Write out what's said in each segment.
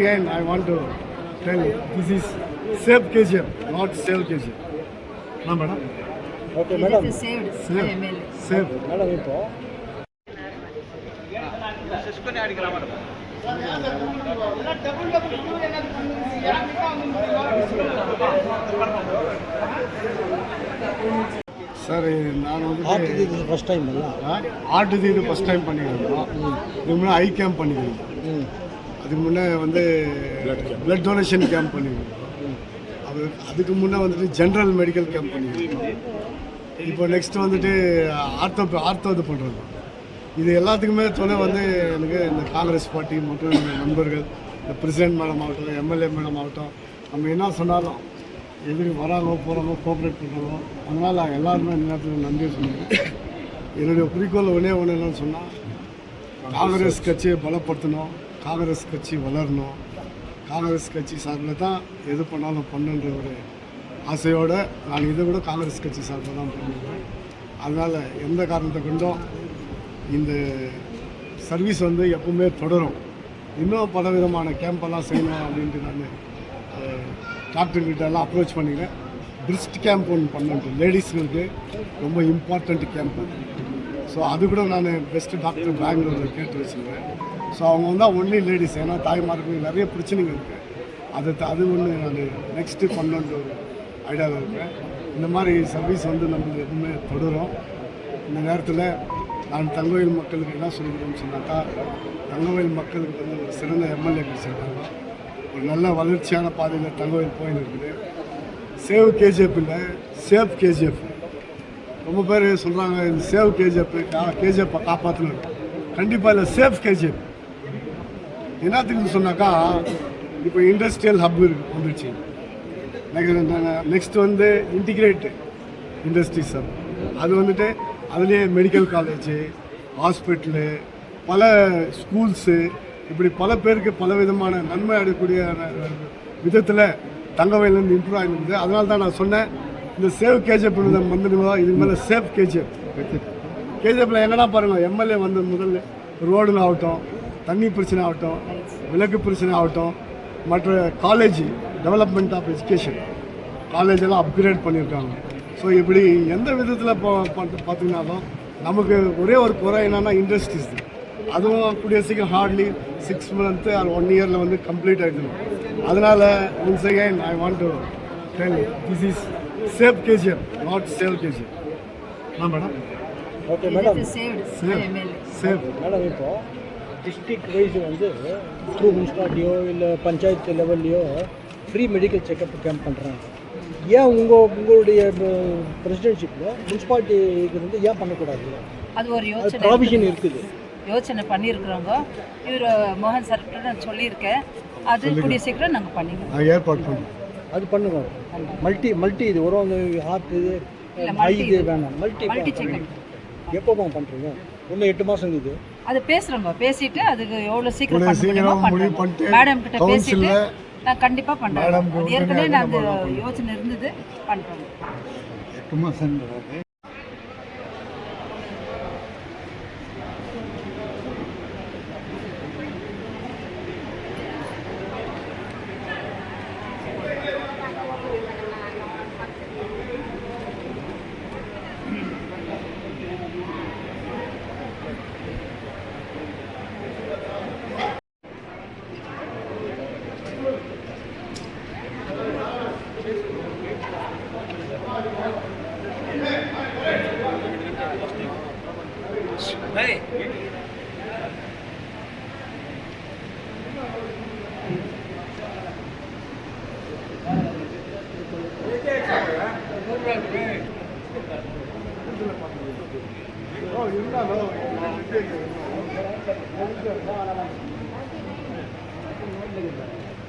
again, I want to tell this is save KGF, not save KGF. No, madam. Okay, madam. Save. Save. Madam, ipo. Sir நான் வந்து இது first time இல்லை art இது first time பண்ணிக்கிறோம். இதுக்கு முன்னே ஐ camp பண்ணிக்கிறோம். அதுக்கு முன்னே வந்து பிளட் டொனேஷன் கேம்ப் பண்ணிக்கிறோம். அதுக்கு முன்னே வந்துட்டு ஜென்ரல் மெடிக்கல் கேம்ப் பண்ணிக்கிறோம். இப்போ நெக்ஸ்ட் வந்துட்டு ஆர்த்தோ இது பண்ணுறது. இது எல்லாத்துக்குமே துணை வந்து எனக்கு இந்த காங்கிரஸ் பார்ட்டி மற்றும் இந்த நண்பர்கள், இந்த பிரசிடென்ட் மேடம் ஆகட்டும், எம்எல்ஏ மேடம் ஆகட்டும், நம்ம என்ன சொன்னாலும் எதிரி வராங்க போகிறாங்க கோஆப்ரேட் பண்ணுறாங்க. அதனால் எல்லாருமே இந்த நேரத்தில் நன்றி சொன்னாங்க. என்னுடைய குறிக்கோள் ஒன்றே என்னன்னு சொன்னால், காங்கிரஸ் கட்சியை பலப்படுத்தணும், காங்கிரஸ் கட்சி வளரணும், காங்கிரஸ் கட்சி சார்பில் தான் எது பண்ணாலும் பண்ணுன்ற ஒரு ஆசையோடு நான் இதை விட காங்கிரஸ் கட்சி சார்பில் தான் பண்ணுவேன். அதனால் எந்த காரணத்தை கொண்டும் இந்த சர்வீஸ் வந்து எப்பவுமே தொடரும். இன்னும் பல விதமான கேம்பெல்லாம் செய்யணும் அப்படின்ட்டு நான் டாக்டர்கிட்ட எல்லாம் அப்ரோச் பண்ணிக்கிறேன். பிரிஸ்ட் கேம்ப் ஒன்று பண்ணிட்டு லேடிஸுங்களுக்கு ரொம்ப இம்பார்ட்டண்ட் கேம்ப். ஸோ அது கூட நான் பெஸ்ட்டு டாக்டர் பெங்களூரில் கேட்டு வச்சுருக்கேன். ஸோ அவங்க வந்தால் ஒன்லி லேடிஸ், ஏன்னா தாய்மாருக்கு நிறைய பிரச்சனைங்க இருக்குது. அது ஒன்று நான் நெக்ஸ்ட்டு பண்ணணுன்ற ஒரு ஐடியாவில் இருக்கேன். இந்த மாதிரி சர்வீஸ் வந்து நம்மளுக்கு எப்பவுமே தொடரும். இந்த நேரத்தில் நான் தங்கவேல் மக்களுக்கு என்ன சொல்லிக்கிறேன்னு சொன்னாக்கா, தங்கவேல் மக்களுக்கு வந்து ஒரு சிறந்த எம்எல்ஏ கிடைச்சிருக்காங்க. ஒரு நல்ல வளர்ச்சியான பாதையில் தங்கவேல் போயின்னு இருக்குது. சேவ் கேஜிஎஃப் இல்லை, சேவ் கேஜிஎஃப். ரொம்ப பேர் சொல்கிறாங்க இந்த சேவ் கேஜிஎஃப்பை காப்பாற்றணும். கண்டிப்பாக இல்லை, சேஃப் கேஜிஎஃப். என்னத்துக்கு சொன்னாக்கா, இப்போ இண்டஸ்ட்ரியல் ஹப் வந்துடுச்சு. நெக்ஸ்ட் வந்து இன்டிகிரேட் இண்டஸ்ட்ரீஸ் ஹப். அது வந்துட்டு அதுலேயே மெடிக்கல் காலேஜு, ஹாஸ்பிட்டலு, பல ஸ்கூல்ஸு, இப்படி பல பேருக்கு பல விதமான நன்மை அடையக்கூடிய விதத்தில் தங்கவேலேருந்து இம்ப்ரூவ் ஆகிருக்குது. அதனால தான் நான் சொன்னேன், இந்த சேவ் கேஜிஎஃப் வந்துடுவா, இதுக்கு மேலே சேஃப் கேஜிஎஃப். கேஜிஎஃப்பில் என்னென்னா பாருங்கள், எம்எல்ஏ வந்து முதல்ல ரோடுன்னு ஆகட்டும், தண்ணி பிரச்சனை ஆகட்டும், விளக்கு பிரச்சனை ஆகட்டும், மற்ற காலேஜ் டெவலப்மெண்ட் ஆஃப் எஜுகேஷன் காலேஜெல்லாம் அப்கிரேட் பண்ணியிருக்காங்க. ஸோ இப்படி எந்த விதத்தில் பார்த்தீங்கன்னாலும் நமக்கு ஒரே ஒரு குறை என்னென்னா இண்டஸ்ட்ரீஸ். அதுவும் கூடிய சீக்கிரம் ஹார்ட்லி 6 months ஆர் 1 year வந்து கம்ப்ளீட் ஆகிடணும். அதனால் once again I want to tell this is save KGF, not save KGF. Madam. Okay madam. Save madam, இப்போ டிஸ்ட்ரிக்ட் வைஸ் வந்து த்ரூ முனிசிபாலிட்டியோ இல்லை பஞ்சாயத்து லெவல்லையோ ஃப்ரீ மெடிக்கல் செக்கப் கேம்ப் பண்ணுறாங்க. ஏன் உங்களுடைய பிரசிடென்ட்ஷிப்பில் முனிசிபாலிட்டிக்கு வந்து ஏன் பண்ணக்கூடாது? அது ஒரு யோசனை ப்ராவிஷன் இருக்குது, யோசனை பண்ணியிருக்கிறோங்க. இவர் மோகன் சார்கிட்ட நான் சொல்லியிருக்கேன். அது கூடிய சீக்கிரம் நாங்கள் பண்ணிக்கிறோம், ஏற்பாடு பண்ணுவோம். அது பண்ணுங்க. மல்டி இது ஒரு ஹார்ட் இது இது வேணாம், மல்டி செக்கப் எப்போ பண்ணுறீங்க? இன்னும் 8 மாதம் இருக்குது. அது பேசுகிறோங்க, பேசிட்டு அதுக்கு எவ்வளோ சீக்கிரம் பண்ணுறோம் மேடம் கிட்ட பேசிட்டு நான் கண்டிப்பாக பண்ணுறேன். அது ஏற்கனவே நான் அந்த யோசனை இருந்தது, பண்ணுறோம். 8 மாதம்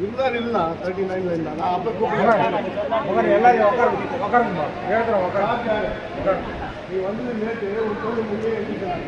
இருந்தால் இல்லை 39 இருந்தால் நான் அப்போ எல்லாரும் நீ வந்து நேற்று ஒரு தொழில் முன்னே எழுதிக்கிறாங்க.